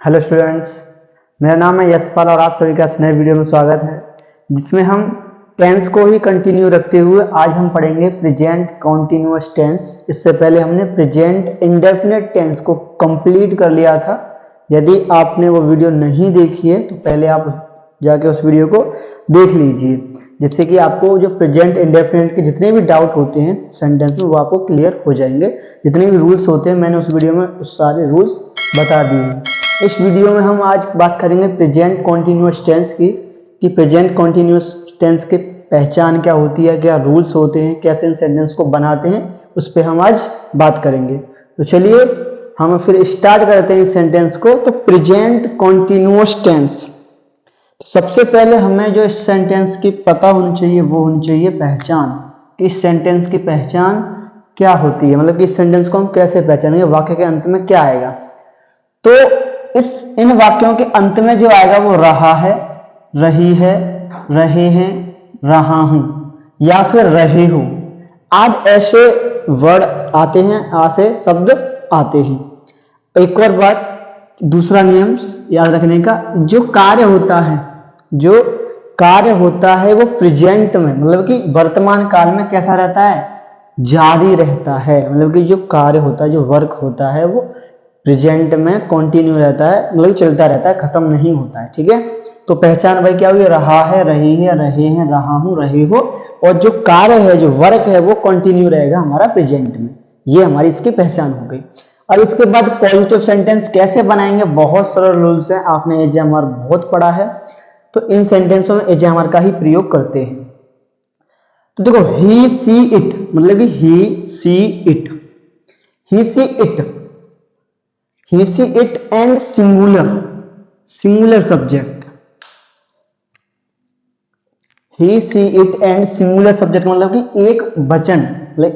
Hello students, मेरा नाम है यशपाल और आप सभी का इस नए वीडियो में स्वागत है, जिसमें हम टेंस को ही कंटिन्यू रखते हुए आज हम पढ़ेंगे प्रेजेंट कॉन्टिन्यूअस टेंस। इससे पहले हमने प्रेजेंट इंडेफिनिट टेंस को कंप्लीट कर लिया था। यदि आपने वो वीडियो नहीं देखी है तो पहले आप जाके उस वीडियो को देख लीजिए, जिससे कि आपको जो प्रेजेंट इंडेफिनिट के जितने भी डाउट होते हैं सेंटेंस में वो आपको क्लियर हो जाएंगे। जितने भी रूल्स होते हैं मैंने उस वीडियो में उस सारे रूल्स बता दिए हैं। इस वीडियो में हम आज बात करेंगे प्रेजेंट कॉन्टिन्यूअस टेंस की, कि प्रेजेंट कॉन्टिन्यूअस टेंस की पहचान क्या होती है, क्या रूल्स होते हैं, कैसे इन सेंटेंस को बनाते हैं, उस पर हम आज बात करेंगे। तो चलिए हम फिर स्टार्ट करते हैं इस सेंटेंस को। तो प्रेजेंट कॉन्टिन्यूअस टेंस, सबसे पहले हमें जो इस सेंटेंस की पता होनी चाहिए वो होनी चाहिए पहचान, कि इस सेंटेंस की पहचान क्या होती है, मतलब कि इस सेंटेंस को हम कैसे पहचानेंगे, वाक्य के अंत में क्या आएगा। तो इन वाक्यों के अंत में जो आएगा वो रहा है, रही है, रहे हैं, रहा हूं या फिर रहे हो, आज ऐसे वर्ड आते हैं, ऐसे शब्द आते हैं। एक और बात, दूसरा नियम याद रखने का, जो कार्य होता है वो प्रेजेंट में, मतलब कि वर्तमान काल में कैसा रहता है, जारी रहता है। मतलब कि जो कार्य होता है, जो वर्क होता है वो प्रेजेंट में कंटिन्यू रहता है, मतलब चलता रहता है, खत्म नहीं होता है। ठीक है, तो पहचान भाई क्या होगी, रहा है, रही है, रहे हैं, रहा हूं, रहे हो, और जो कार्य है, जो वर्क है वो कंटिन्यू रहेगा हमारा प्रेजेंट में। ये हमारी इसकी पहचान हो गई। अब इसके बाद पॉजिटिव सेंटेंस कैसे बनाएंगे, बहुत सरल रूल्स है, आपने एजेमर बहुत पढ़ा है, तो इन सेंटेंसों में एजेमर का ही प्रयोग करते हैं। तो देखो, ही सी इट, मतलब कि he see it, he see it, he see it and singular subject, he see it and singular subject मतलब कि एक वचन,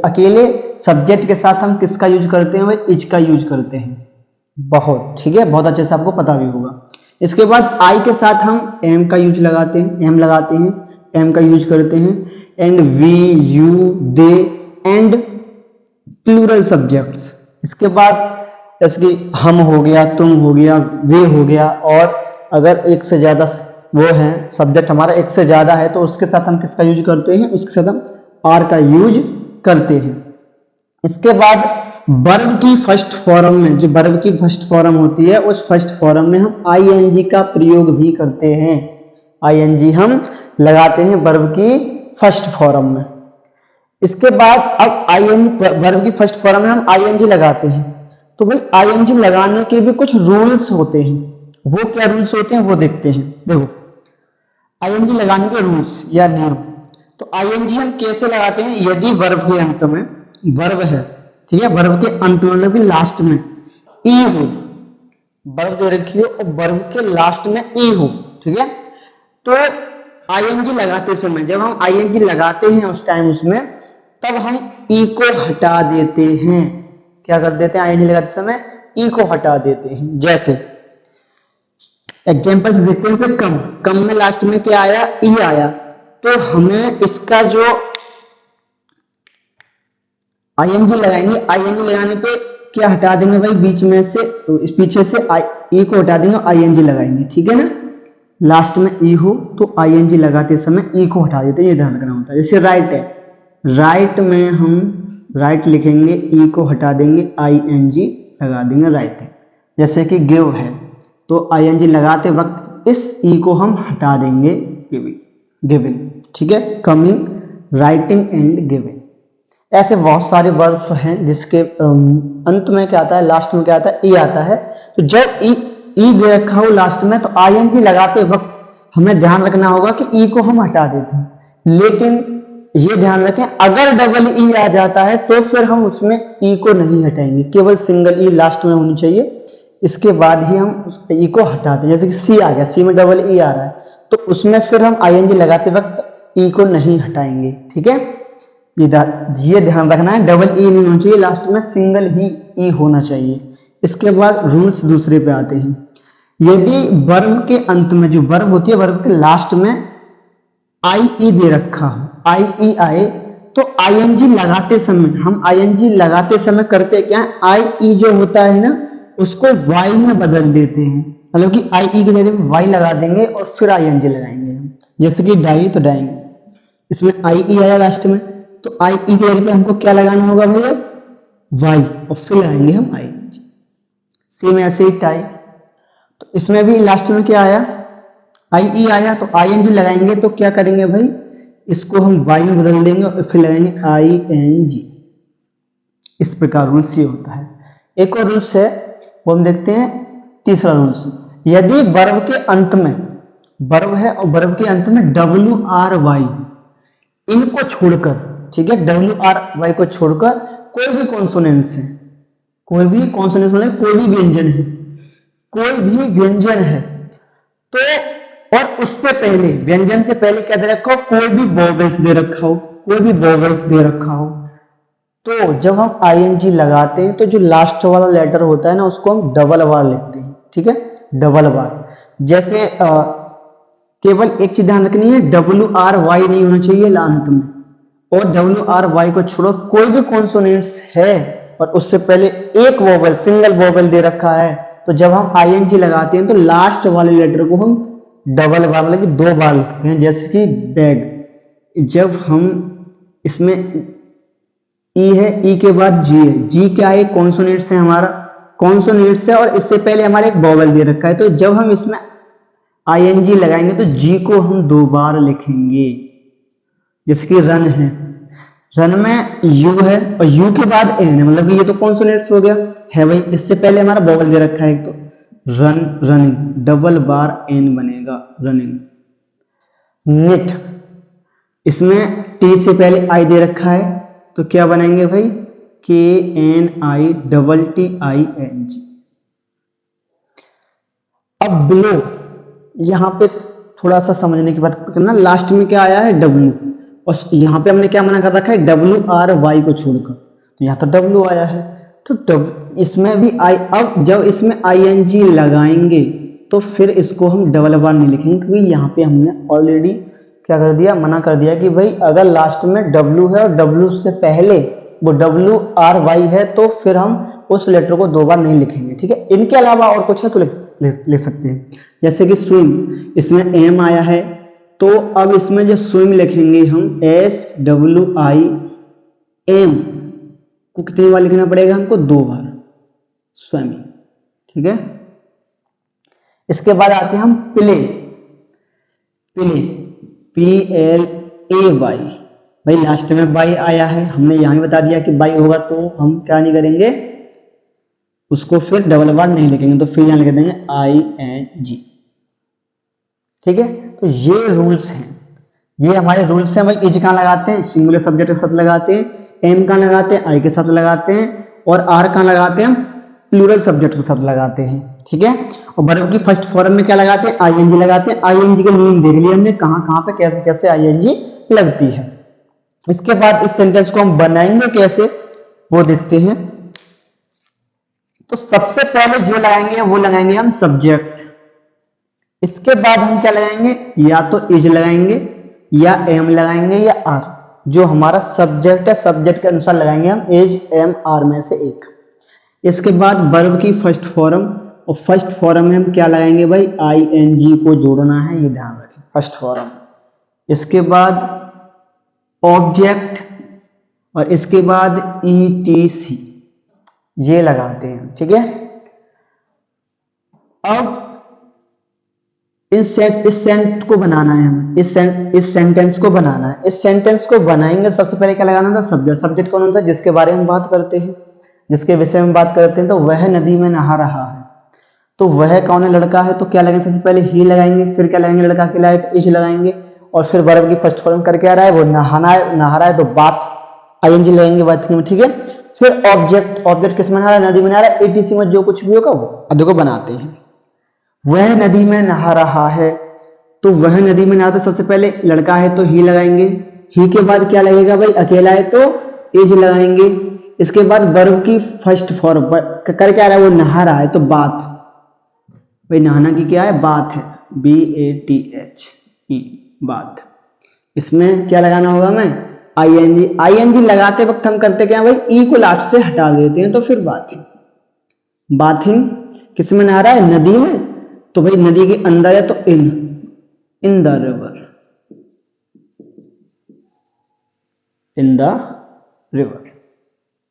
अकेले सब्जेक्ट के साथ हम किसका यूज करते हैं, वह इज का यूज करते हैं। बहुत ठीक है, बहुत अच्छे से आपको पता भी होगा। इसके बाद आई के साथ हम एम का यूज लगाते हैं, एम का यूज करते हैं, and we, you, they and plural subjects. इसके बाद जैसे कि हम हो गया, तुम हो गया, वे हो गया, और अगर एक से ज्यादा वो है सब्जेक्ट हमारा, एक से ज्यादा है, तो उसके साथ हम किसका यूज करते हैं, उसके साथ हम आर का यूज करते हैं। इसके बाद वर्ब की फर्स्ट फॉर्म में, जो वर्ब की फर्स्ट फॉर्म होती है, उस फर्स्ट फॉर्म में हम आईएनजी का प्रयोग भी करते हैं। आईएनजी हम लगाते हैं वर्ब की फर्स्ट फॉर्म में। इसके बाद अब आईएनजी, वर्ब की फर्स्ट फॉर्म में हम आईएनजी लगाते हैं, तो भाई आईएनजी लगाने के भी कुछ रूल्स होते हैं। वो क्या रूल्स होते हैं वो देखते हैं। देखो, आईएनजी लगाने के रूल्स या नियम। तो आईएनजी हम कैसे लगाते हैं, यदि वर्ब के अंत में, वर्ब है ठीक है, वर्ब के अंत में मतलब कि लास्ट में ई हो, वर्ब दे रखी हो और वर्ब के लास्ट में ई हो, ठीक है, तो आईएनजी लगाते समय, जब हम आईएनजी लगाते हैं उस टाइम उसमें, तब हम ई को हटा देते हैं। क्या कर देते हैं, आईएनजी लगाते समय ई को हटा देते हैं। जैसे एग्जांपल्स देखते हैं, जैसे कम में लास्ट में क्या आया, ई आया, तो हमें इसका जो आईएनजी लगाएंगे, आईएनजी लगाने पे क्या हटा देंगे भाई, बीच में से, इस पीछे से ई को हटा देंगे, आईएनजी लगाएंगे, ठीक है ना। लास्ट में ई हो तो आईएनजी लगाते समय ई को हटा देते हैं, ये ध्यान रखना होता है। जैसे राइट है, राइट में हम राइट लिखेंगे, ई को हटा देंगे, आईएनजी लगा देंगे, राइट है। जैसे कि गिव है, तो आईएनजी लगाते वक्त इस ई को हम हटा देंगे, गिविंग, ठीक है, कमिंग, राइटिंग एंड गिविंग। ऐसे बहुत सारे वर्ब्स हैं जिसके अंत में क्या आता है, लास्ट में क्या आता है, ई आता है। तो जब ई दे रखा हो लास्ट में, तो आईएनजी लगाते वक्त हमें ध्यान रखना होगा कि ई को हम हटा देते हैं। लेकिन ये ध्यान रखें, अगर डबल ई आ जाता है तो फिर हम उसमें ई को नहीं हटाएंगे, केवल सिंगल ई लास्ट में होनी चाहिए, इसके बाद ही हम उस ई को हटाते हैं। जैसे कि सी आ गया, सी में डबल ई आ रहा है, तो उसमें फिर हम आईएनजी लगाते वक्त ई को नहीं हटाएंगे, ठीक है। ये ध्यान रखना है, डबल ई नहीं होना चाहिए, लास्ट में सिंगल ही ई होना चाहिए। इसके बाद रूल्स दूसरे पे आते हैं। यदि वर्ब के अंत में, जो वर्ब होती है, वर्ब के लास्ट में आई ई दे रखा हो, आई ई आए, तो आईएनजी लगाते समय, हम आईएनजी लगाते समय करते क्या है, आई ई जो होता है ना, उसको वाई में बदल देते हैं, मतलब कि आई ई की जगह वाई लगा देंगे और फिर आई एन जी लगाएंगे हम। जैसे कि डाई तो डाइंग, इसमें आई ई आया लास्ट में, तो आई ई की जगह पे हमको क्या लगाना होगा भैया, वाई, और फिर लगाएंगे हम आई एन जी। सेम ऐसे ही टाई, तो इसमें भी लास्ट में क्या आया, आई ई आया, तो आई एन जी लगाएंगे तो क्या करेंगे भाई, इसको हम वाई में बदल देंगे और फिर लगाएंगे आई एन जी। इस प्रकार रूल्स ये होता है। एक और रूल्स है वो हम देखते हैं, तीसरा रूल्स, यदि वर्ब के अंत में, वर्ब है और वर्ब के अंत में डब्ल्यू आर वाई इनको छोड़कर, ठीक है, डब्ल्यू आर वाई को छोड़कर कोई भी कॉन्सोनेंट्स है, कोई भी कॉन्सोनेंट्स मतलब कोई भी व्यंजन है, कोई भी व्यंजन है, तो और उससे पहले, व्यंजन से पहले क्या दे रखा हो, कोई भी वोवेल्स दे रखा हो, कोई भी वोवेल्स दे रखा हो, तो जब हम आईएनजी लगाते हैं तो जो लास्ट वाला लेटर होता है ना उसको हम डबल बार लेते हैं, ठीक है, डबल बार। जैसे केवल एक चीज ध्यान रखनी है, डब्ल्यू आर वाई नहीं होना चाहिए लांत में, और डब्ल्यू आर वाई को छोड़ो कोई भी कॉन्सोनेंट्स है और उससे पहले एक वोवेल, सिंगल वोवेल दे रखा है, तो जब हम आईएनजी लगाते हैं तो लास्ट वाले लेटर को हम डबल बार मतलब कि 2 बार लिखते हैं। जैसे कि बैग, जब हम इसमें ई है, ई के बाद जी है, जी क्या है, कॉन्सोनेंट्स है, हमारा कॉन्सोनेंट्स है और इससे पहले हमारे एक वोवेल दे रखा है, तो जब हम इसमें आईएनजी लगाएंगे तो जी को हम 2 बार लिखेंगे। जैसे कि रन है, रन में यू है और यू के बाद एन है, मतलब कि ये तो कॉन्सोनेंट्स हो गया है भाई, इससे पहले हमारा वोवेल दे रखा है, तो रन, रनिंग, डबल बार एन बनेगा, रनिंग। निट, इसमें टी से पहले आई दे रखा है, तो क्या बनाएंगे भाई, K N I double T I N G. अब बिलो, यहां पे थोड़ा सा समझने की बात करना, लास्ट में क्या आया है, डब्ल्यू, और यहां पे हमने क्या मना कर रखा है, डब्ल्यू आर वाई को छोड़कर, तो यहां तो डब्ल्यू आया है, तो इसमें भी आई, अब जब इसमें आई एन जी लगाएंगे तो फिर इसको हम डबल बार नहीं लिखेंगे, क्योंकि यहाँ पे हमने ऑलरेडी क्या कर दिया, मना कर दिया कि भाई अगर लास्ट में डब्ल्यू है और डब्ल्यू से पहले वो डब्ल्यू आर वाई है तो फिर हम उस लेटर को 2 बार नहीं लिखेंगे, ठीक है। इनके अलावा और कुछ है तो लिख सकते हैं, जैसे कि स्विम, इसमें एम आया है, तो अब इसमें जो स्विम लिखेंगे हम एस डब्ल्यू आई एम को कितनी बार लिखना पड़ेगा हमको, 2 बार, स्विमिंग, ठीक है। इसके बाद आते हैं हम play, play, P L A Y, भाई लास्ट में बाई आया है, हमने यहां बता दिया कि बाई होगा तो हम क्या नहीं करेंगे, उसको फिर डबल बार नहीं लिखेंगे, तो फिर यहां लिख देंगे आई एन जी, ठीक है। तो ये रूल्स हैं, ये हमारे रूल्स हैं भाई। इज कहां लगाते हैं, सिंगुलर सब्जेक्ट के साथ लगाते हैं, एम कहां लगाते हैं, आई के साथ लगाते हैं, और आर कहां लगाते हैं, प्लूरल सब्जेक्ट के साथ लगाते हैं, ठीक है। और वर्ब की फर्स्ट फॉर्म में क्या लगाते हैं, आईएनजी लगाते हैं। आईएनजी के मीनिंग देख लिए हमने, कहां कहां पे कैसे कैसे आईएनजी लगती है। इसके बाद इस सेंटेंस को हम बनाएंगे कैसे वो देखते हैं। तो सबसे पहले जो लगाएंगे वो लगाएंगे हम सब्जेक्ट, इसके बाद हम क्या लगाएंगे, या तो इज लगाएंगे या एम लगाएंगे या आर, जो हमारा सब्जेक्ट है सब्जेक्ट के अनुसार लगाएंगे हम इज एम आर में से एक। इसके बाद वर्ब की फर्स्ट फॉर्म, और फर्स्ट फॉर्म में हम क्या लगाएंगे भाई, आई एन जी को जोड़ना है, ये ध्यान रखें, फर्स्ट फॉर्म। इसके बाद ऑब्जेक्ट, और इसके बाद ई टी सी, ये लगाते हैं, ठीक है। अब इस सेंट को बनाना है हमें, इस सेंटेंस को बनाना है। इस सेंटेंस को बनाएंगे सबसे पहले क्या लगाना था, सब्जेक्ट। सब्जेक्ट कौन होता है, जिसके बारे में बात करते हैं, जिसके विषय में बात करते हैं। तो वह नदी में नहा रहा है, तो वह कौन है, लड़का है, तो क्या लगेगा, सबसे पहले ही लगाएंगे, फिर क्या लगाएंगे, लड़का के लाए तो इज लगाएंगे, और फिर वर्ब की फर्स्ट फॉर्म करके आ रहा है वो नहाना है, नहा रहा है, तो बात आईएनजी लगेंगे बात में, ठीक है। फिर ऑब्जेक्ट, ऑब्जेक्ट किस में नहा रहा है, नदी में नहा रहा है, एटीसी में जो कुछ भी होगा वो अब देखो बनाते हैं। वह नदी में नहा रहा है, तो वह नदी में नहा, तो सबसे पहले लड़का है तो ही लगाएंगे, ही के बाद क्या लगेगा भाई, अकेला है तो इज लगाएंगे। इसके बाद वर्ब की फर्स्ट फॉर्म कर क्या रहा है, वो नहा रहा है, तो बात, भाई नहाना की क्या है, बात है, B A T H E, बात। इसमें क्या लगाना होगा हमें, आईएनजी। आईएनजी लगाते वक्त हम करते क्या भाई, ई को लास्ट से हटा देते हैं, तो फिर बात है। बाथिंग किस में नहा रहा है, नदी में, तो भाई नदी के अंदर है तो इन the river, in the river.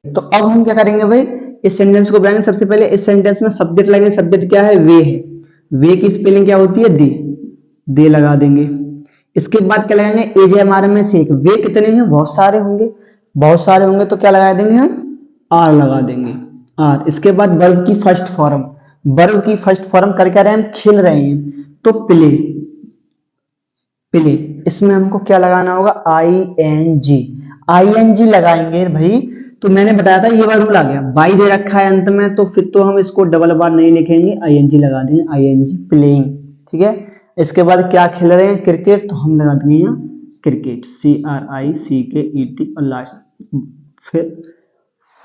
तो अब हम क्या करेंगे भाई, इस सेंटेंस को बनाएंगे। सबसे पहले इस सेंटेंस में सब्जेक्ट लगेंगे। सब्जेक्ट क्या है, वे है। वे की स्पेलिंग क्या होती है, दे लगा देंगे। इसके बाद क्या लगाएंगे, एज है हमारे में से एक। वे कितने हैं, बहुत सारे होंगे, बहुत सारे होंगे तो क्या लगा देंगे हम, आर लगा देंगे, आर। इसके बाद वर्ब की फर्स्ट फॉर्म, वर्ब की फर्स्ट फॉर्म कर क्या रहे हैं हम, खेल रहे हैं, तो प्ले, प्ले। इसमें हमको क्या लगाना होगा, आई एन जी लगाएंगे भाई। तो मैंने बताया था ये वाला रूल आ गया, बाई दे रखा है अंत में, तो फिर तो हम इसको डबल बार नहीं लिखेंगे, आईएनजी लगा देंगे, आईएनजी प्लेइंग। ठीक है। इसके बाद क्या खेल रहे हैं, क्रिकेट, तो हम लगा देंगे यहाँ क्रिकेट, CRICKET और लास्ट फिर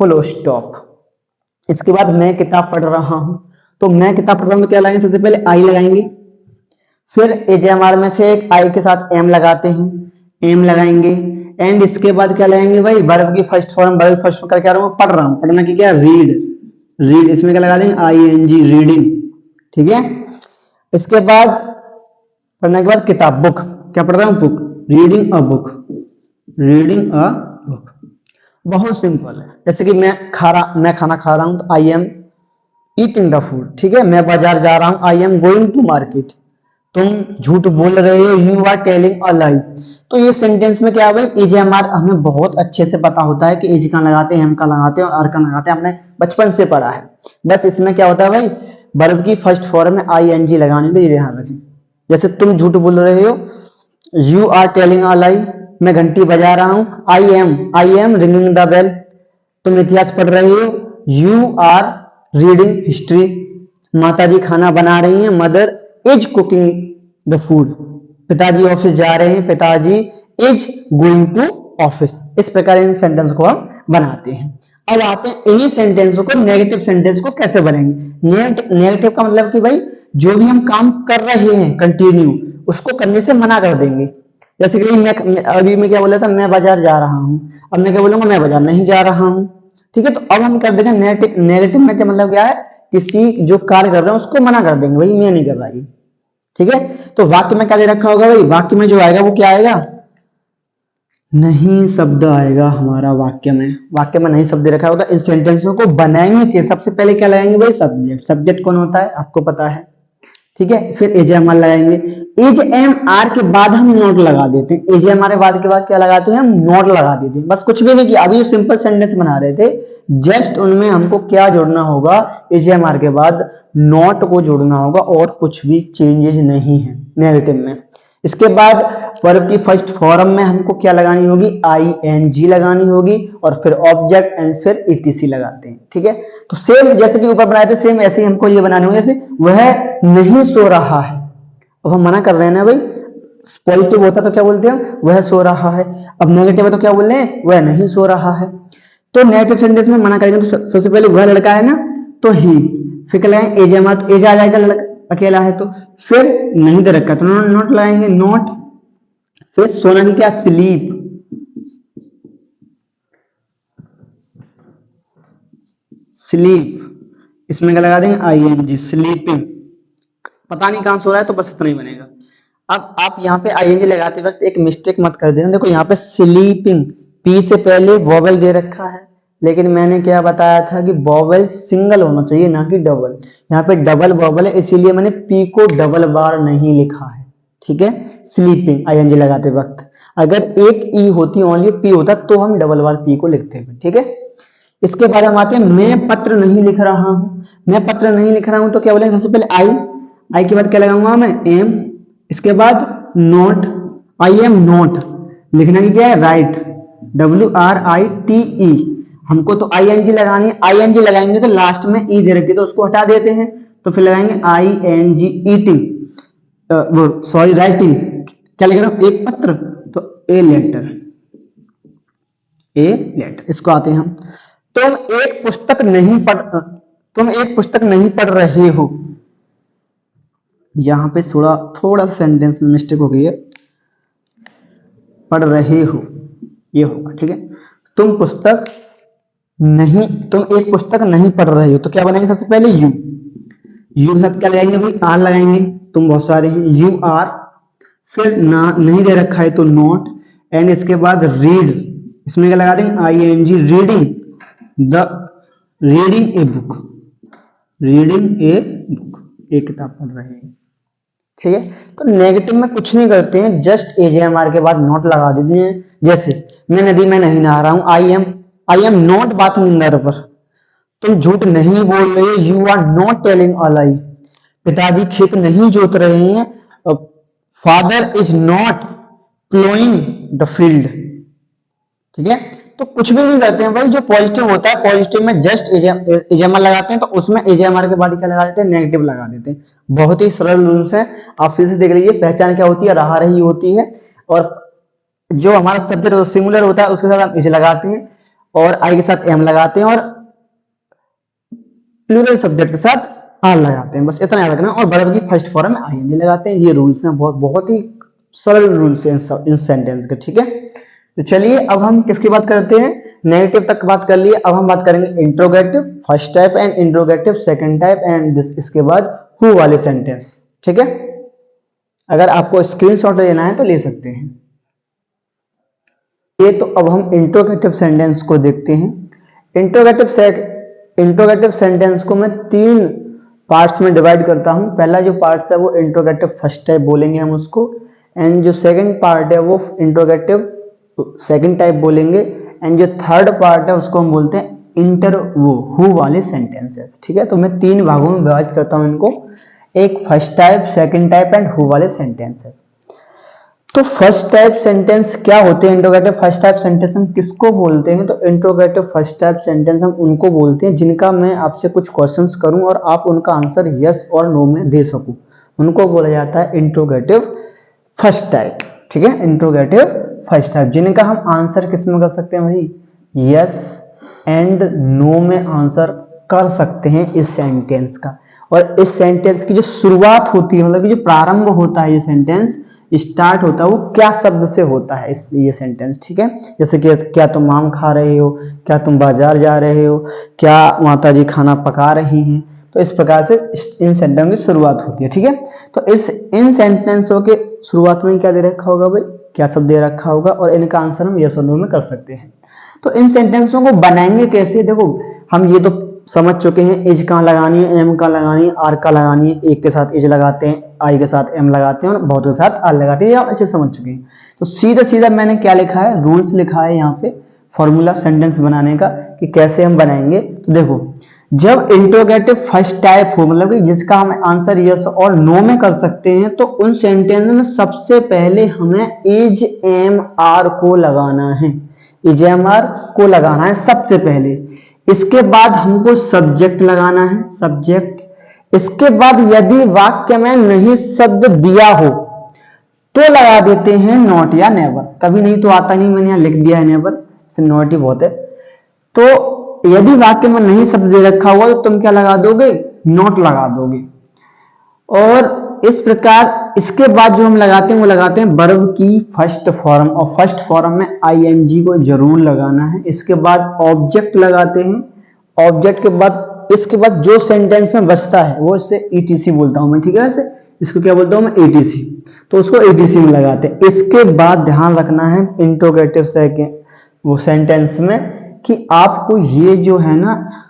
फुल स्टॉप। इसके बाद मैं किताब पढ़ रहा हूं, तो मैं किताब पढ़ रहा हूं तो क्या लगाएंगे, सबसे पहले आई लगाएंगे, फिर एजेएमआर में से एक आई के साथ एम लगाते हैं, एम लगाएंगे। एंड इसके बाद क्या लगाएंगे भाई, वर्ब की first form, verb first form करके आ रहा हूं, पढ़ रहा हूं, पढ़ना की क्या, रीड, रीड। इसमें क्या लगा देंगे, आईएनजी, रीडिंग। ठीक है। इसके बाद पढ़ने के बाद किताब, बुक, क्या पढ़ रहा हूं, book, reading a book, reading a book. बहुत सिंपल है। जैसे कि मैं खाना खा रहा हूं, तो I am eating the food. ठीक है। मैं बाजार जा रहा हूं, I am going to market. तुम झूठ बोल रहे हो, you are telling a lie. तो ये सेंटेंस में क्या है भाई, एजेएमआर हमें बहुत अच्छे से पता होता है कि एज का लगाते हैं, एम का लगाते हैं और आर का लगाते हैं, हमने बचपन से पढ़ा है। बस इसमें क्या होता है भाई, वर्ब की फर्स्ट फॉर्म में आईएनजी लगाने के, ये ध्यान रखें। जैसे तुम झूठ बोल रहे हो, you are telling a lie, मैं घंटी बजा रहा हूं, I am ringing the bell. तुम इतिहास पढ़ रहे हो, यू आर रीडिंग हिस्ट्री। माताजी खाना बना रही हैं, mother is cooking the food. पिताजी ऑफिस जा रहे हैं, पिताजी इज गोइंग टू ऑफिस। इस प्रकार इन सेंटेंस को हम बनाते हैं। अब आते हैं इन्हीं सेंटेंस को, नेगेटिव सेंटेंस को कैसे बनेंगे। नेगेटिव का मतलब कि भाई जो भी हम काम कर रहे हैं कंटिन्यू, उसको करने से मना कर देंगे। जैसे कि अभी मैं क्या बोला था, मैं बाजार जा रहा हूं, अब मैं क्या बोलूंगा, मैं बाजार नहीं जा रहा हूं। ठीक है। तो अब हम कर देंगे नेगेटिव। नेगेटिव में क्या मतलब क्या है, किसी जो कार्य कर रहे हैं उसको मना कर देंगे, भाई मैं नहीं कर रहा ये। ठीक है। तो वाक्य में क्या दे रखा होगा भाई, वाक्य में जो आएगा वो क्या आएगा, नहीं शब्द आएगा हमारा वाक्य में। वाक्य में नहीं शब्द दे रखा होगा। इन सेंटेंसों को बनाएंगे कि सबसे पहले क्या लगाएंगे भाई, सब्जेक्ट। सब्जेक्ट कौन होता है आपको पता है। ठीक है। फिर एजेएमआर लगाएंगे, एज एम आर के बाद हम नोट लगा देते हैं। एजेएमआर के बाद क्या लगाते हैं हम, नोट लगा देते हैं। बस कुछ भी नहीं किया, अभी सिंपल सेंटेंस बना रहे थे, जस्ट उनमें हमको क्या जोड़ना होगा, एजेएमआर के बाद नोट को जोड़ना होगा, और कुछ भी चेंजेस नहीं है नेगेटिव में। इसके बाद वर्ब की फर्स्ट फॉर्म में हमको क्या लगानी होगी, आईएनजी लगानी होगी, और फिर ऑब्जेक्ट एंड फिर ईटीसी लगाते हैं। ठीक है। तो सेम जैसे कि ऊपर बनाए थे, सेम ऐसे ही हमको ये बनाने होंगे। जैसे वह नहीं सो रहा है, अब हम मना कर रहे हैं ना भाई। पॉजिटिव होता तो क्या बोलते हैं, वह सो रहा है। अब नेगेटिव है तो क्या बोल रहे हैं, वह नहीं सो रहा है। तो नेगेटिव सेंटेंस में मना करेंगे तो सबसे पहले वह लड़का है ना, तो ही। फिर क्या लगाएंगे, एज एम आर, तो एज आ जाएगा, लड़का अकेला है तो। फिर नहीं दे रखा तो नोट लगाएंगे, नोट। फिर सोना की क्या, स्लीप, स्लीप। इसमें क्या लगा देंगे, आईएनजी, स्लीपिंग। पता नहीं कहां सो रहा है, तो बस इतना ही बनेगा। अब आप यहाँ पे आईएनजी लगाते वक्त एक मिस्टेक मत कर देना। देखो यहाँ पे स्लीपिंग, पी से पहले वॉवेल दे रखा है, लेकिन मैंने क्या बताया था कि वॉवेल सिंगल होना चाहिए, ना कि डबल। यहाँ पे डबल वॉवेल है, इसीलिए मैंने पी को डबल बार नहीं लिखा है। ठीक है। स्लीपिंग आईएनजी लगाते वक्त, अगर एक ई होती, ओनली पी होता, तो हम डबल बार पी को लिखते हैं। ठीक है। इसके बाद हम आते हैं, मैं पत्र नहीं लिख रहा हूं। मैं पत्र नहीं लिख रहा हूं तो क्या बोलेंगे, सबसे पहले आई के बाद क्या लगाऊंगा मैं, एम। इसके बाद नोट, आई एम नोट। लिखना की क्या है, राइट, WRITE। हमको तो ING लगानी है, ING लगाएंगे तो लास्ट में ई दे रखी तो उसको हटा देते हैं, तो फिर लगाएंगे ING ईटिंग, वो सॉरी राइटिंग। क्या लिख रहा हूं, एक पत्र, तो ए लेटर, ए लेटर। इसको आते हैं हम, तुम एक पुस्तक नहीं पढ़ रहे हो। यहां पे थोड़ा सा सेंटेंस में मिस्टेक हो गई है, पढ़ रहे हो ये होगा। ठीक है। तुम पुस्तक नहीं, तुम एक पुस्तक नहीं पढ़ रहे हो तो क्या बनाएंगे सबसे पहले यू, यू के साथ क्या लगाएंगे भाई, आर लगाएंगे, तुम बहुत सारे हैं, यू आर, फिर ना नहीं दे रखा है तो नॉट, एंड इसके बाद रीड, इसमें क्या लगा देंगे, I N G, reading the, reading a book, reading a book, एक किताब पढ़ रहे हैं। ठीक है, तो नेगेटिव में कुछ नहीं करते हैं, जस्ट एजेएमआर के बाद नॉट लगा देते हैं। जैसे मैं नदी में नहीं नहा रहा हूं, I am not bathing in the river, तुम झूठ नहीं बोल रहे, you are not telling a lie, पिताजी खेत नहीं जोत रहे हैं, father is not ploughing the field. ठीक है, तो कुछ भी नहीं करते हैं भाई, जो पॉजिटिव होता है पॉजिटिव में जस्ट एजेएमआर लगाते हैं, तो उसमें एजेएमआर के बाद क्या लगा देते हैं, नेगेटिव लगा देते हैं। बहुत ही सरल रूल्स है, आप फिर से देख लीजिए। पहचान क्या होती है, रहा रही होती है, और जो हमारा सब्जेक्ट सिंगुलर होता है उसके साथ हम इज लगाते हैं, और आई के साथ एम लगाते हैं, और प्लूरल सब्जेक्ट के साथ आर लगाते हैं, बस इतना याद रखना। और वर्ब की फर्स्ट फॉर्म में आईएनजी लगाते हैं। ये रूल्स हैं, बहुत बहुत ही सरल रूल्स हैं इन सेंटेंस के। ठीक है, तो चलिए अब हम किसकी बात करते हैं, नेगेटिव तक बात कर लिए, अब हम बात करेंगे interrogative first type and interrogative second type and इसके बाद हु वाले सेंटेंस। ठीक है, अगर आपको स्क्रीनशॉट लेना है तो ले सकते हैं। ये तो अब हम इंट्रोगेटिव सेंटेंस को देखते हैं। इंट्रोगेटिव सेंटेंस को मैं 3 पार्ट्स में डिवाइड करता हूं। पहला जो पार्ट है वो इंट्रोगेटिव फर्स्ट टाइप बोलेंगे हम उसको, एंड जो सेकंड पार्ट है वो इंट्रोगेटिव सेकंड टाइप बोलेंगे, एंड जो थर्ड पार्ट है उसको हम बोलते हैं हु वाले सेंटेंसेस। ठीक है, तो मैं 3 भागों में विभाजित करता हूं इनको, एक first type, second type and who वाले सेंटेंसेस। तो फर्स्ट टाइप सेंटेंस क्या होते हैं, इंट्रोगेटिव फर्स्ट टाइप सेंटेंस हम किसको बोलते हैं, तो इंट्रोगेटिव फर्स्ट टाइप सेंटेंस हम उनको बोलते हैं जिनका मैं आपसे कुछ क्वेश्चंस करूं और आप उनका आंसर यस और नो में दे सकूं, उनको बोला जाता है इंट्रोगेटिव फर्स्ट टाइप। ठीक है, इंट्रोगेटिव फर्स्ट टाइप, जिनका हम आंसर किस में कर सकते हैं भाई, यस एंड नो में आंसर कर सकते हैं इस सेंटेंस का। और इस सेंटेंस की जो शुरुआत होती है, मतलब कि जो प्रारंभ होता है, ये सेंटेंस स्टार्ट होता है वो क्या शब्द से होता है ये सेंटेंस। ठीक है, जैसे कि क्या तुम आम खा रहे हो, क्या तुम बाजार जा रहे हो, क्या माताजी खाना पका रही हैं, तो इस प्रकार से इन सेंटेंस की शुरुआत होती है। ठीक है, तो इन सेंटेंसों के शुरुआत में क्या दे रखा होगा भाई, क्या शब्द दे रखा होगा, और इनका आंसर हम यस और नो में कर सकते हैं। तो इन सेंटेंसों को बनाएंगे कैसे, देखो हम ये तो समझ चुके हैं, इज कहाँ लगानी है, एम कहाँ लगानी है, आर कहाँ लगानी है, एक के साथ इज लगाते हैं, आई के साथ एम लगाते हैं, और बहुत के साथ आर लगाते हैं, ये आप अच्छे समझ चुके हैं। तो सीधा सीधा मैंने क्या लिखा है, रूल्स लिखा है यहाँ पे, फॉर्मूला सेंटेंस बनाने का कि कैसे हम बनाएंगे। तो देखो, जब इंट्रोगेटिव फर्स्ट टाइप हो, मतलब कि जिसका हम आंसर यस और नो में कर सकते हैं, तो उन सेंटेंस में सबसे पहले हमें इज एम आर को लगाना है, इज एम आर को लगाना है सबसे पहले। इसके बाद हमको सब्जेक्ट लगाना है, सब्जेक्ट। इसके बाद यदि वाक्य में नहीं शब्द दिया हो तो लगा देते हैं नॉट या नेवर, कभी नहीं तो आता नहीं, मैंने यहाँ लिख दिया है नेवर, से नॉट ही बहुत है। तो यदि वाक्य में नहीं शब्द दे रखा हुआ तो तुम क्या लगा दोगे, नॉट लगा दोगे। और इस प्रकार इसके बाद जो हम लगाते हैं वो लगाते हैं वर्ब की फर्स्ट फॉर्म, और फर्स्ट फॉर्म में आईएनजी को जरूर लगाना है। इसके बाद ऑब्जेक्ट लगाते हैं, ऑब्जेक्ट के बाद इसके बाद जो सेंटेंस में बचता है वो इससे ईटीसी बोलता हूं मैं। ठीक है, इसको क्या बोलता हूं मैं, ईटीसी, तो उसको ईटीसी में लगाते हैं। इसके बाद ध्यान रखना है इंट्रोगेटिव सेकेंड वो सेंटेंस में कि आपको ये जो है ना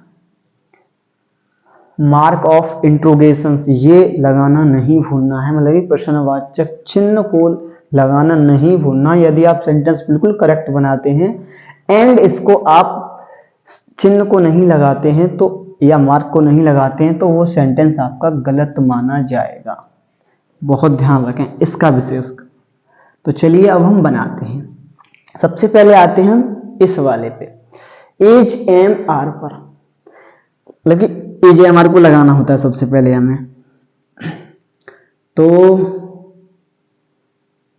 मार्क ऑफ इंट्रोगेशन ये लगाना नहीं भूलना है, मतलब प्रश्नवाचक चिन्ह को लगाना नहीं भूलना। यदि आप सेंटेंस बिल्कुल करेक्ट बनाते हैं एंड इसको आप चिन्ह को नहीं लगाते हैं तो, या मार्क को नहीं लगाते हैं, तो वो सेंटेंस आपका गलत माना जाएगा। बहुत ध्यान रखें इसका विशेष। तो चलिए अब हम बनाते हैं। सबसे पहले आते हैं हम इस वाले पे, एज एम आर पर, मतलब एज एम आर को लगाना होता है सबसे पहले हमें। तो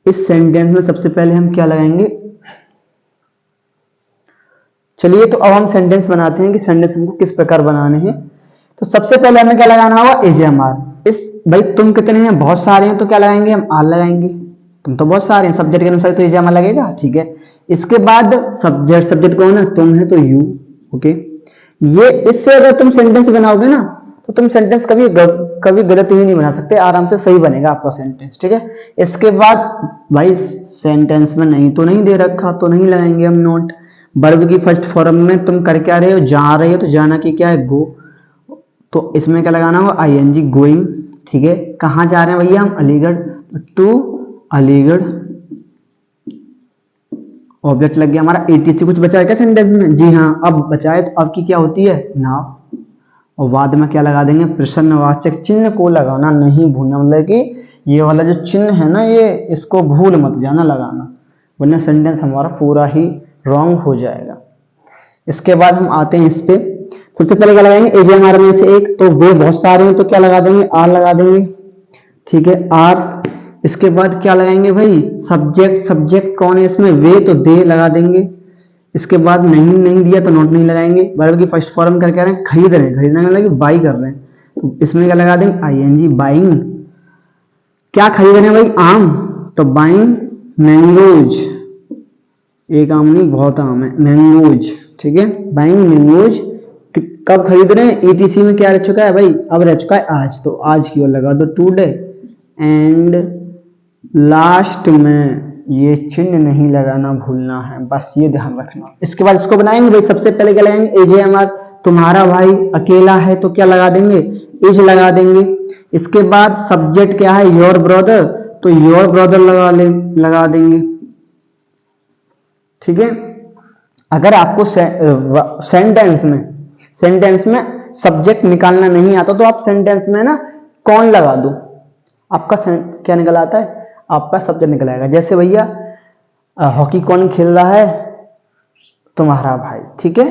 इस सेंटेंस में सबसे पहले हम क्या लगाएंगे, चलिए तो अब हम सेंटेंस बनाते हैं कि सेंटेंस हमको किस प्रकार बनाने हैं। तो सबसे पहले हमें क्या लगाना होगा, एज एम आर। इस भाई तुम कितने हैं, बहुत सारे हैं, तो क्या लगाएंगे हम, आर लगाएंगे। तुम तो बहुत सारे हैं, सब्जेक्ट के अनुसार तो एज एम आर लगेगा। ठीक है, इसके बाद सब्जेक्ट कौन है, तुम है तो यू, ओके। ये इससे अगर तुम सेंटेंस बनाओगे ना तो तुम सेंटेंस कभी गलत ही नहीं बना सकते, आराम से सही बनेगा आपका सेंटेंस, ठीक है। इसके बाद भाई सेंटेंस में नहीं तो नहीं दे रखा तो नहीं लगाएंगे हम नॉट। वर्ब की फर्स्ट फॉर्म में तुम कर क्या रहे हो, जा रहे हो, तो जाना की क्या है, गो, तो इसमें क्या लगाना होगा, आईएनजी, गोइंग, ठीक है। कहाँ जा रहे हैं भैया हम, अलीगढ़, टू अलीगढ़, ऑब्जेक्ट लग गया हमारा। एटीसी कुछ बचा है क्या सेंटेंस में, जी हाँ अब बचा है, तो अब की क्या होती है, नाउ, और बाद में क्या लगा देंगे, प्रश्नवाचक चिन्ह को लगाना नहीं भूलना, मतलब कि ये वाला जो चिन्ह है ना ये इसको भूल मत जाना लगाना, वरना सेंटेंस हमारा पूरा ही रॉन्ग हो जाएगा। इसके बाद हम आते हैं इस पे, सबसे पहले क्या लगाएंगे, एजेएमआर में से एक, तो वे बहुत सारे हैं तो क्या लगा देंगे, आर लगा देंगे, ठीक है, आर। इसके बाद क्या लगाएंगे भाई, सब्जेक्ट, सब्जेक्ट कौन है इसमें, वे, तो दे लगा देंगे। इसके बाद नहीं दिया तो नॉट नहीं लगाएंगे। वर्ब की फर्स्ट फॉर्म कर कह रहे हैं, खरीद रहे हैं, खरीदने का मतलब बाई कर रहे हैं, तो इसमें क्या लगा देंगे, आईएनजी, बाइंग। क्या खरीद रहे हैं भाई, आम, तो बाइंग मैंगोज, एक आम नहीं बहुत आम है, मैंगोज, ठीक है, बाइंग मैंगोज। कब खरीद रहे हैं, ईटीसी में क्या रह चुका है भाई, अब रह चुका है आज, तो आज की ओर लगा दो टुडे। एंड लास्ट में ये चिन्ह नहीं लगाना भूलना है, बस ये ध्यान रखना। इसके बाद इसको बनाएंगे भाई, सबसे पहले क्या लगाएंगे, एजेएमआर, तुम्हारा भाई अकेला है तो क्या लगा देंगे, इज लगा देंगे। इसके बाद सब्जेक्ट क्या है, योर ब्रदर, तो योर ब्रदर लगा देंगे, ठीक है। अगर आपको सेंटेंस में सब्जेक्ट निकालना नहीं आता तो आप सेंटेंस में ना कौन लगा दो, आपका क्या निकल आता है, आपका सब्जेक्ट निकल आएगा। जैसे भैया हॉकी कौन खेल रहा है, तुम्हारा भाई, ठीक है।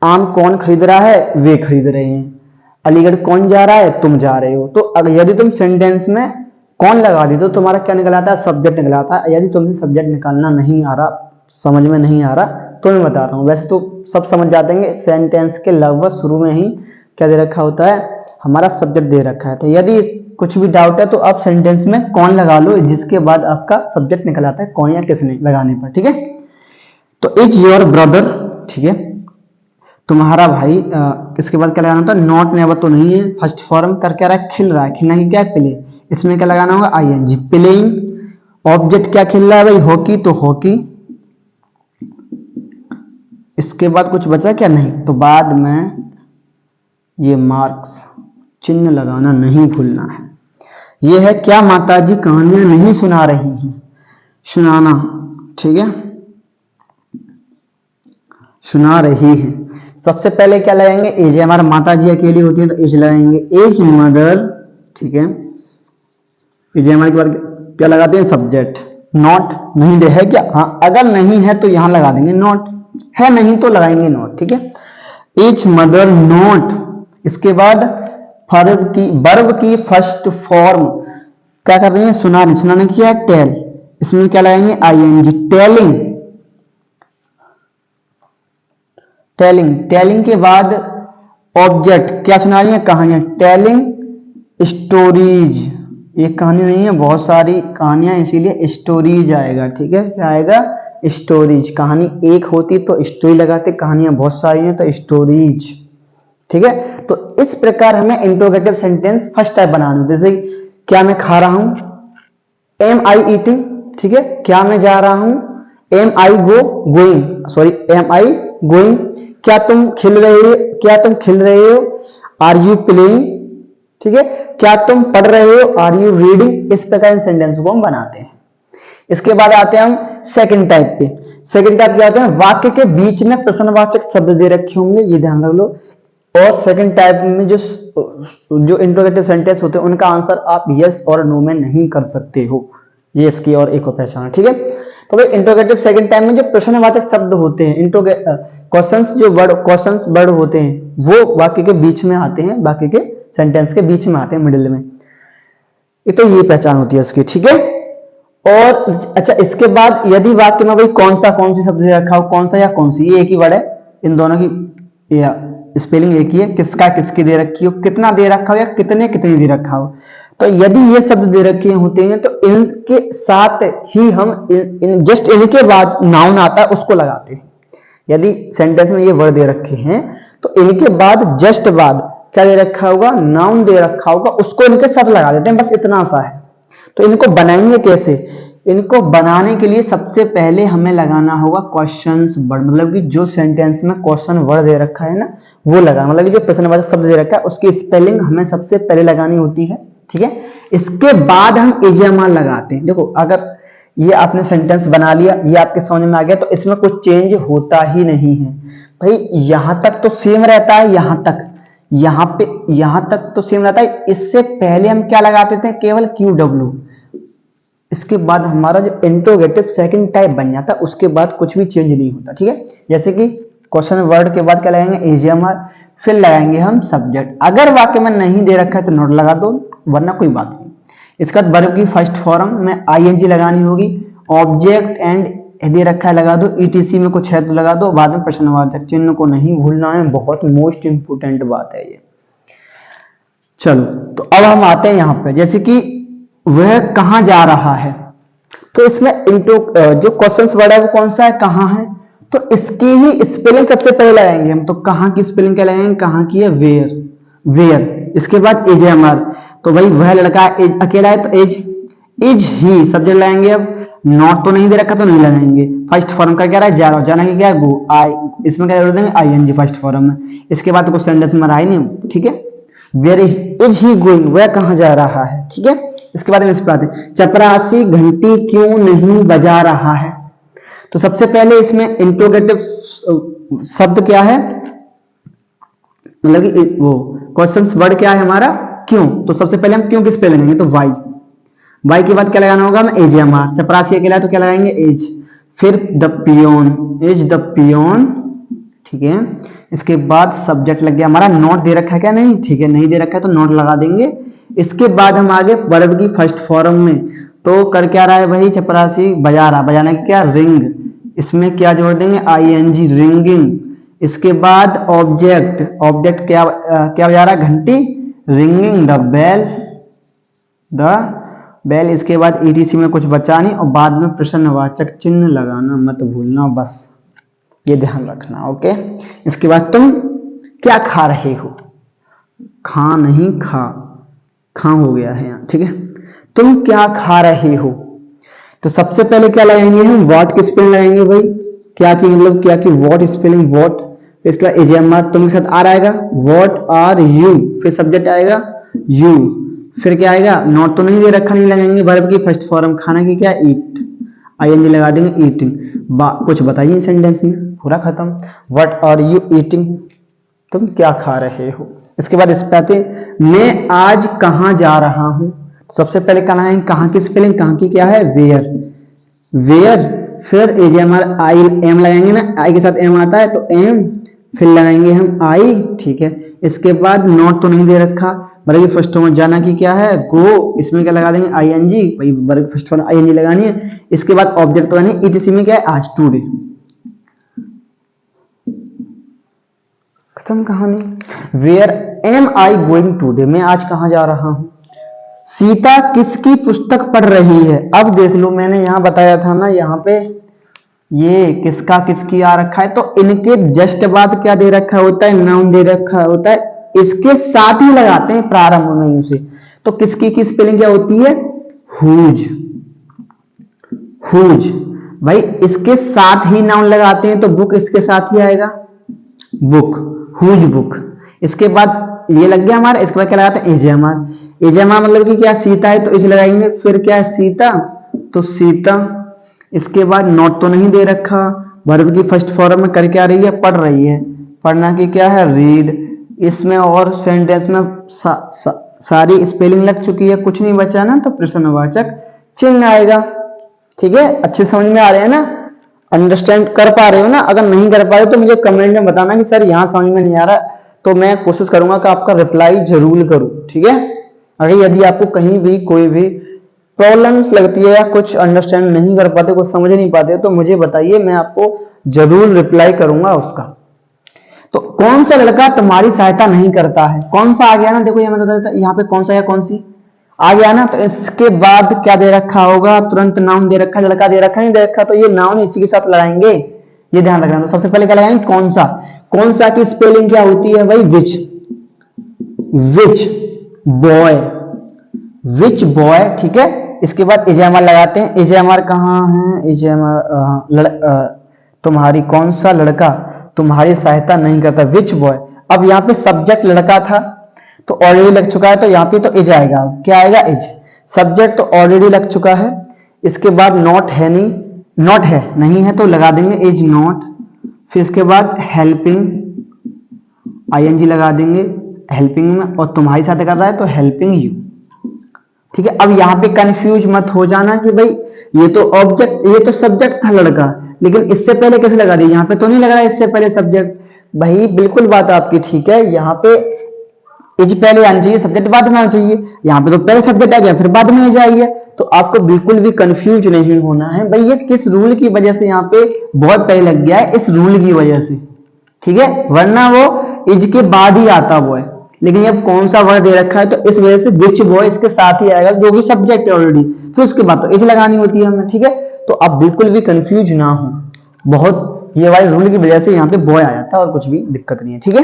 आम कौन खरीद रहा है, वे खरीद रहे हैं। अलीगढ़ कौन जा रहा है, तुम जा रहे हो। तो अगर यदि तुम सेंटेंस में कौन लगा दी तो तुम्हारा क्या निकल आता है, सब्जेक्ट निकल आता है। यदि तुम्हें सब्जेक्ट निकालना नहीं आ रहा, समझ में नहीं आ रहा, तो मैं बता रहा हूँ, वैसे तो सब समझ जाते हैं, सेंटेंस के लगभग शुरू में ही क्या दे रखा होता है, हमारा सब्जेक्ट दे रखा है। तो यदि कुछ भी डाउट है तो आप सेंटेंस में कौन लगा लो, जिसके बाद आपका सब्जेक्ट निकल आता है, कौन या किसने लगाने पर, ठीक है। तो इज योर ब्रदर, ठीक है, तुम्हारा भाई। इसके बाद क्या लगाना होता है, नॉट नेवर तो नहीं है, फर्स्ट फॉर्म कर क्या रहा है, खिल रहा है, खिलना की क्या है, प्ले, इसमें क्या लगाना होगा, आईएनजी, प्लेइंग। ऑब्जेक्ट क्या खिल रहा है भाई, हॉकी, तो हॉकी। इसके बाद कुछ बचा क्या, नहीं, तो बाद में ये मार्क्स चिन्ह लगाना नहीं भूलना है। ये है क्या, माताजी कहानियां नहीं सुना रही हैं, सुनाना, ठीक है, सुना रही है। सबसे पहले क्या लगाएंगे, एज, हमारा माताजी अकेली होती है तो एज लगाएंगे, एज मदर, ठीक है। एज हमारे के बाद क्या लगाते हैं, सब्जेक्ट। नॉट नहीं दे है क्या, हाँ अगर नहीं है तो यहां लगा देंगे नॉट, है नहीं तो लगाएंगे नॉट, ठीक है। As mother not. इसके बाद वर्ब की फर्स्ट फॉर्म क्या कर रही है, सुना रही, सुनाने की है, टेल, इसमें क्या लगाएंगे, आईएनजी, टेलिंग, टेलिंग। टेलिंग के बाद ऑब्जेक्ट क्या सुना रही है, कहानियां, टेलिंग स्टोरीज। एक कहानी नहीं है, बहुत सारी कहानियां, इसीलिए स्टोरीज आएगा, ठीक है, क्या आएगा, स्टोरीज। कहानी एक होती तो स्टोरी लगाते, कहानियां बहुत सारी हैं तो स्टोरीज, ठीक है। तो इस प्रकार हमें इंट्रोगेटिव सेंटेंस फर्स्ट टाइप बनाना, जैसे क्या मैं खा रहा हूं, एम आई ईटिंग, ठीक है, क्या मैं जा रहा हूं, am I going, sorry am I going. क्या तुम खिल रहे हो, क्या तुम खिल रहे हो, आर यू प्लेइंग, ठीक है। क्या तुम पढ़ रहे हो, आर यू रीडिंग। इस प्रकार इन सेंटेंस को हम बनाते हैं। इसके बाद आते हैं हम सेकंड टाइप पे। सेकंड टाइप क्या होता है, वाक्य के बीच में प्रश्नवाचक शब्द दे रखे होंगे, ये ध्यान रख लो। और सेकंड टाइप में जो इंट्रोगेटिव सेंटेंस होते हैं उनका आंसर आप यस और नो में नहीं कर सकते हो, ये इसकी और एक पहचान, ठीक है। तो भाई इंट्रोगेटिव सेकंड टाइप में जो प्रश्नवाचक शब्द होते हैं, क्वेश्चंस, जो क्वेश्चंस वर्ड होते हैं वो वाक्य के बीच में आते हैं, बाकी के सेंटेंस के बीच में आते हैं, मिडिल में। तो ये पहचान होती है इसकी, ठीक है। और अच्छा, इसके बाद यदि वाक्य में भाई कौन सी शब्द दे रखा हो, कौन सा या कौन सी, ये एक ही वर्ड है, इन दोनों की या स्पेलिंग एक ही है, किसका किसकी दे रखी हो, कितना दे रखा हो या कितने कितनी दे रखा हो। तो यदि ये शब्द दे रखे होते हैं तो इनके साथ ही हम जस्ट इनके बाद नाउन आता है उसको लगाते हैं। यदि सेंटेंस में ये वर्ड दे रखे हैं तो इनके बाद जस्ट बाद क्या दे रखा होगा, नाउन दे रखा होगा, उसको इनके साथ लगा देते हैं, बस इतना सा है। तो इनको बनाएंगे कैसे, इनको बनाने के लिए सबसे पहले हमें लगाना होगा क्वेश्चन वर्ड, मतलब कि जो सेंटेंस में क्वेश्चन वर्ड दे रखा है ना वो लगा, मतलब कि जो प्रश्नवाचक शब्द दे रखा है उसकी स्पेलिंग हमें सबसे पहले लगानी होती है, ठीक है। इसके बाद हम एजेएमआर लगाते हैं। देखो अगर ये आपने सेंटेंस बना लिया, ये आपके समझ में आ गया, तो इसमें कुछ चेंज होता ही नहीं है भाई, यहां तक तो सेम रहता है, यहां तक, यहां तक तो सेम रहता है। इससे पहले हम क्या लगाते थे, केवल QW, इसके बाद हमारा जो इंट्रोगेटिव सेकंड टाइप बन जाता है, उसके बाद कुछ भी चेंज नहीं होता, ठीक है। जैसे कि क्वेश्चन वर्ड के बाद क्या लगाएंगे, एजेएमआर, फिर लगाएंगे हम सब्जेक्ट। अगर वाक्य में नहीं दे रखा है तो नोट लगा दो, वरना कोई बात नहीं। इसके बाद वर्ब की फर्स्ट फॉर्म में ING लगानी होगी, ऑब्जेक्ट एंड दे रखा है लगा दो, ETC में कुछ है तो लगा दो, बाद में प्रश्नवाचक चिन्ह को नहीं भूलना है, बहुत मोस्ट इंपोर्टेंट बात है ये। चलो तो अब हम आते हैं यहाँ पे, जैसे कि वह कहां जा रहा है, तो इसमें इंटो जो क्वेश्चन वर्ड है वो कौन सा है, कहां है, तो इसकी ही स्पेलिंग सबसे पहले लगाएंगे हम। तो कहां की स्पेलिंग क्या लगाएंगे, कहां की है, वेयर, वेयर। इसके बाद एजेएमआर, तो भाई वह लड़का एज अकेला है तो एज, इज ही सब्जेक्ट लगाएंगे। अब नॉट तो नहीं दे रखा तो नहीं लगाएंगे। फर्स्ट फॉर्म का क्या रहा है, जा रहा, जाना की क्या है, गो, आई, इसमें क्या जोड़ देंगे, ING फर्स्ट फॉर्म में। इसके बाद तो कुछ सेंटेंस में रहा ही नहीं, ठीक है। वेयर इज ही गोइंग, वह कहां जा रहा है, ठीक है। इसके बाद में इस पर आते हैं, चपरासी घंटी क्यों नहीं बजा रहा है। तो सबसे पहले इसमें इंट्रोगेटिव शब्द क्या है, मतलब कि वो क्वेश्चन वर्ड क्या है हमारा, क्यों। तो सबसे पहले हम क्यों की स्पेलिंग लेंगे, तो वाई, वाई के बाद क्या लगाना होगा, हमें एजेएमआर। चपरासी अकेला है तो क्या लगाएंगे, एज। फिर the peon, as the peon, ठीक है। इसके बाद सब्जेक्ट लग गया हमारा, नोट दे रखा है क्या, नहीं, ठीक है, नहीं दे रखा है तो नोट लगा देंगे। इसके बाद हम आगे वर्ब की फर्स्ट फॉर्म में, तो कर क्या रहा है भाई, चपरासी बजा रहा, बजाने की क्या, रिंग, इसमें क्या जोड़ देंगे, ING, रिंगिंग। इसके बाद ऑब्जेक्ट, ऑब्जेक्ट क्या क्या बजा रहा है, घंटी, ringing the bell, the bell. इसके बाद ETC में कुछ बचा नहीं, और बाद में प्रश्नवाचक चिन्ह लगाना मत भूलना, बस ये ध्यान रखना, ओके। इसके बाद तुम क्या खा रहे हो, खा नहीं, खा हो गया है यहाँ, ठीक है। तुम क्या खा रहे हो, तो सबसे पहले क्या लगाएंगे हम, व्हाट की स्पेलिंग लगाएंगे भाई, क्या की मतलब क्या की, व्हाट स्पेलिंग व्हाट। इसके बाद एजेएमआर, तुम के साथ आ आएगा, व्हाट आर यू, फिर सब्जेक्ट आएगा यू, फिर क्या आएगा, नॉट तो नहीं दे रखा, नहीं लगाएंगे। वर्ब की फर्स्ट फॉर्म, खाना की क्या, ईट, ING लगा देंगे, ईटिंग। कुछ बताइए सेंटेंस में, पूरा खत्म। व्हाट आर यू ईटिंग, तुम क्या खा रहे हो। इसके बाद इस पे आते, मैं आज कहां जा रहा हूं। सबसे पहले कहना है कहां की स्पेलिंग, कहां की क्या है, वेयर, वेयर। फिर एजेएमआर, आई एम लगाएंगे ना, आई के साथ एम आता है तो एम, फिर लगाएंगे हम आई, ठीक है। इसके बाद नॉट तो नहीं दे रखा, वर्ग फर्स्ट फॉर्म जाना की क्या है, गो, इसमें क्या लगा देंगे, ING, भाई वर्ग फर्स्ट फॉर्म ING लगानी है। इसके बाद ऑब्जेक्ट तो है नहीं, ETC में क्या है, आज, टुडे, खत्म कहानी। Where am I going today, मैं आज कहां जा रहा हूं। सीता किसकी पुस्तक पढ़ रही है। अब देख लो, मैंने यहां बताया था ना, यहाँ पे ये किसका किसकी आ रखा है, तो इनके जस्ट बाद क्या दे रखा होता है, नाउन दे रखा होता है, इसके साथ ही लगाते हैं प्रारंभ में उसे। तो किसकी की स्पेलिंग क्या होती है, हुज, हुज। भाई इसके साथ ही नाउन लगाते हैं तो बुक इसके साथ ही आएगा, बुक, हुज बुक। इसके बाद ये लग गया हमारा। इसके बाद क्या लगाते हैं, एजेएमआर, एजेएमआर मतलब कि क्या, सीता है तो इज लगाएंगे, फिर क्या है, सीता, तो सीता। इसके बाद नोट तो नहीं दे रखा, वर्ब की फर्स्ट फॉर्म में कर क्या रही है, पढ़ रही है, पढ़ना की क्या है, रीड। इसमें और सेंटेंस में सारी स्पेलिंग लग चुकी है, कुछ नहीं बचा ना, तो प्रश्नवाचक चिन्ह आएगा, ठीक है। अच्छे समझ में आ रहे हैं ना, अंडरस्टैंड कर पा रहे हो ना। अगर नहीं कर पा रहे तो मुझे कमेंट में बताना कि सर यहाँ समझ में नहीं आ रहा, तो मैं कोशिश करूंगा कि आपका रिप्लाई जरूर करूं, ठीक है। अगर यदि आपको कहीं भी कोई भी प्रॉब्लम्स लगती है या कुछ अंडरस्टैंड नहीं कर पाते, कुछ समझ नहीं पाते, तो मुझे बताइए, मैं आपको जरूर रिप्लाई करूंगा उसका। तो कौन सा लड़का तुम्हारी सहायता नहीं करता है, कौन सा आ गया ना, देखो यहाँ पे कौन सा या कौन सी आ गया ना, तो इसके बाद क्या दे रखा होगा, तुरंत नाउन दे रखा, लड़का दे रखा, नहीं दे रखा, तो ये नाउन इसी के साथ लगाएंगे, ये ध्यान रखना। तो सबसे पहले क्या लगाएंगे, कौन सा। कौन सा की स्पेलिंग क्या होती है भाई, विच। विच बॉय, विच बॉय, ठीक है। इसके बाद इजएमआर लगाते हैं। इजएमआर कहाँ है, इजएमआर तुम्हारी कौन सा लड़का तुम्हारी सहायता नहीं करता, विच बॉय। अब यहाँ पे सब्जेक्ट लड़का था तो ऑलरेडी लग चुका है, तो यहाँ पे तो इज आएगा। क्या आएगा, इज। सब्जेक्ट तो ऑलरेडी लग चुका है। इसके बाद नॉट है नहीं, नॉट है नहीं है तो लगा देंगे इज नॉट। फिर इसके बाद हेल्पिंग, आईएनजी लगा देंगे हेल्पिंग में, और तुम्हारी साथ कर रहा है तो हेल्पिंग यू, ठीक है। अब यहाँ पे कंफ्यूज मत हो जाना कि भाई ये तो ऑब्जेक्ट, ये तो सब्जेक्ट था लड़का, लेकिन इससे पहले कैसे लगा दिया, यहाँ पे तो नहीं लग रहा है इससे पहले सब्जेक्ट। भाई बिल्कुल बात आपकी ठीक है, यहाँ पे इज पहले आना चाहिए, सब्जेक्ट बाद में आना चाहिए। यहाँ पे तो पहले सब्जेक्ट आ गया फिर बाद में इज आई है। तो आपको बिल्कुल भी कंफ्यूज नहीं होना है भाई, ये किस रूल की वजह से यहाँ पे बहुत पहले लग गया है, इस रूल की वजह से, ठीक है। वरना वो इज के बाद ही आता वो है, लेकिन अब कौन सा वर्ड दे रखा है तो इस वजह से विच बॉय इसके साथ ही आएगा, जो कि सब्जेक्ट है ऑलरेडी। फिर उसके बाद तो इज लगानी होती है हमें, ठीक है। तो आप बिल्कुल भी कंफ्यूज ना हो, बहुत ये वाले रूल की वजह से यहाँ पे बॉय आया था और कुछ भी दिक्कत नहीं है, ठीक है।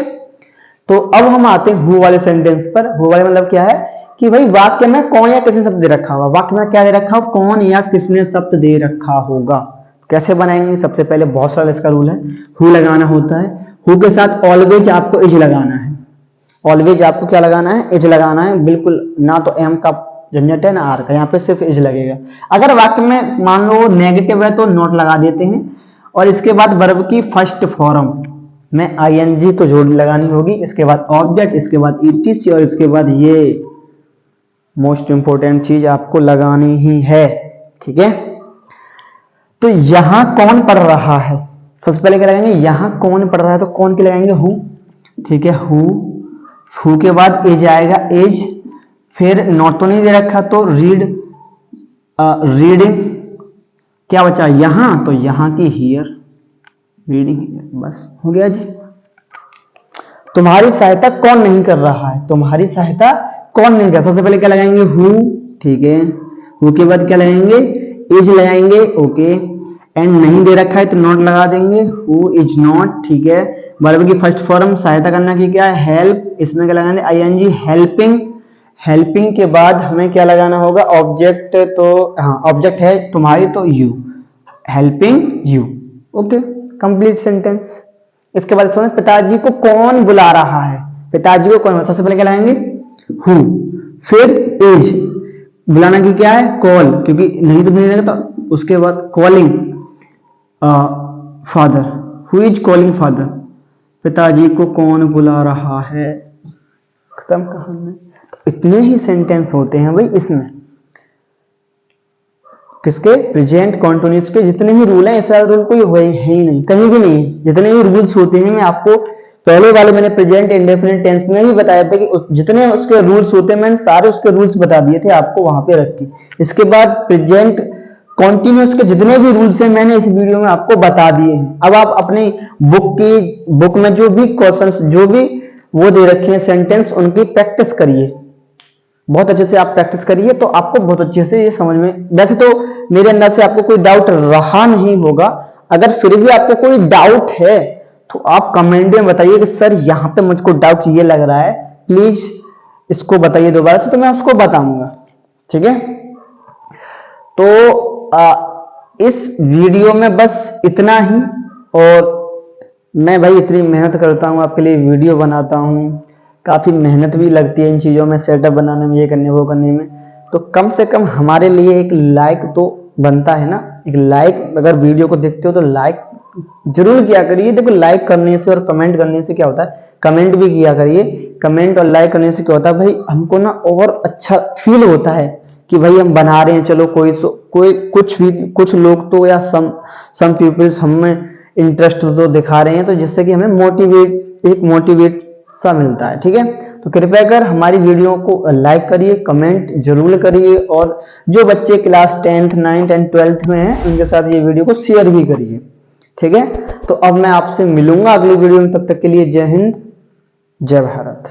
तो अब हम आते हैं हु वाले सेंटेंस पर। हु वाले मतलब क्या है कि भाई वाक्य में कौन या किसने शब्द दे रखा होगा। वाक्य में क्या दे रखा हो, कौन या किसने शब्द दे रखा होगा। कैसे बनाएंगे, सबसे पहले बहुत सारा इसका रूल है, हु लगाना होता है। हु के साथ ऑलवेज आपको इज लगाना है। ऑलवेज आपको क्या लगाना है, इज लगाना है, बिल्कुल ना तो एम का झंझट है ना आर का, यहाँ पे सिर्फ इज लगेगा। अगर वाक्य में मान लो नेगेटिव है तो नॉट लगा देते हैं। और इसके बाद वर्ब की फर्स्ट फॉर्म में आईएनजी तो जोड़ लगानी होगी, इसके बाद ऑब्जेक्ट, इसके बाद ईटीसी, और इसके बाद ये मोस्ट इंपोर्टेंट चीज आपको लगानी ही है, ठीक है। तो यहां कौन पढ़ रहा है, सबसे पहले क्या लगाएंगे, यहां कौन पढ़ रहा है तो कौन के लगाएंगे, हु, ठीक है। हु के बाद एज आएगा, एज। फिर नॉट तो नहीं दे रखा तो रीड, रीडिंग। क्या बचा यहां, तो यहां की हियर, रीडिंग, बस हो गया जी। तुम्हारी सहायता कौन नहीं कर रहा है, तुम्हारी सहायता कौन नहीं कर, सबसे पहले क्या लगाएंगे, हु, ठीक है। हु के बाद क्या लगाएंगे, इज लगाएंगे, ओके। एंड नहीं दे रखा है तो नॉट लगा देंगे, हु इज नॉट, ठीक है। वर्ब की फर्स्ट फॉर्म सहायता करना की क्या है, हेल्प, इसमें क्या लगाएंगे, आईएनजी, हेल्पिंग। हेल्पिंग के बाद हमें क्या लगाना होगा, ऑब्जेक्ट, तो हाँ ऑब्जेक्ट है तुम्हारी तो you, helping you, okay, complete sentence. इसके बाद समझ, पिताजी को कौन बुला रहा है, पिताजी को कौन, सबसे पहले क्या लगाएंगे, हु, फिर इज, बुलाना की क्या है, कॉल, क्योंकि नहीं तो नहीं रहेगा तो उसके बाद calling father, who is calling father, पिताजी को कौन बुला रहा है, खत्म कहानी। तो इतने ही सेंटेंस होते हैं भाई इसमें, किसके, प्रेजेंट कॉन्टिन्यूअस के जितने ही रूल हैं, ऐसा रूल कोई है ही नहीं, कहीं भी नहीं है। जितने भी रूल्स होते हैं मैं आपको पहले वाले मैंने प्रेजेंट इंडेफिनिट टेंस में भी बताया था कि जितने उसके रूल्स होते हैं मैंने सारे उसके रूल्स बता दिए थे आपको वहां पे रख के। इसके बाद प्रेजेंट कॉन्टिन्यूअस के जितने भी रूल्स हैं मैंने इस वीडियो में आपको बता दिए हैं। अब आप अपनी बुक में जो भी क्वेश्चंस, जो भी वो दे रखे हैं सेंटेंस, उनकी प्रैक्टिस करिए, बहुत अच्छे से आप प्रैक्टिस करिए, तो आपको बहुत अच्छे से ये समझ में, वैसे तो मेरे अंदर से आपको कोई डाउट रहा नहीं होगा। अगर फिर भी आपको कोई डाउट है तो आप कमेंट में बताइए कि सर यहाँ पे मुझको डाउट ये लग रहा है, प्लीज इसको बताइए दोबारा से, तो मैं उसको बताऊंगा, ठीक है। तो इस वीडियो में बस इतना ही। और मैं भाई इतनी मेहनत करता हूँ आपके लिए, वीडियो बनाता हूँ, काफी मेहनत भी लगती है इन चीजों में, सेटअप बनाने में, ये करने वो करने में, तो कम से कम हमारे लिए एक लाइक तो बनता है ना। एक लाइक, अगर वीडियो को देखते हो तो लाइक जरूर किया करिए। देखो लाइक करने से और कमेंट करने से क्या होता है, कमेंट भी किया करिए, कमेंट और लाइक करने से क्या होता है भाई, हमको ना और अच्छा फील होता है कि भाई हम बना रहे हैं। चलो कोई कुछ लोग तो या सम पीपल्स हमें इंटरेस्ट तो दिखा रहे हैं, तो जिससे कि हमें मोटिवेट सा मिलता है, ठीक है। तो कृपया कर हमारी वीडियो को लाइक करिए, कमेंट जरूर करिए, और जो बच्चे class 10th 9th and 12th में हैं उनके साथ ये वीडियो को शेयर भी करिए, ठीक है। तो अब मैं आपसे मिलूंगा अगली वीडियो में, तब तक के लिए जय हिंद, जय भारत।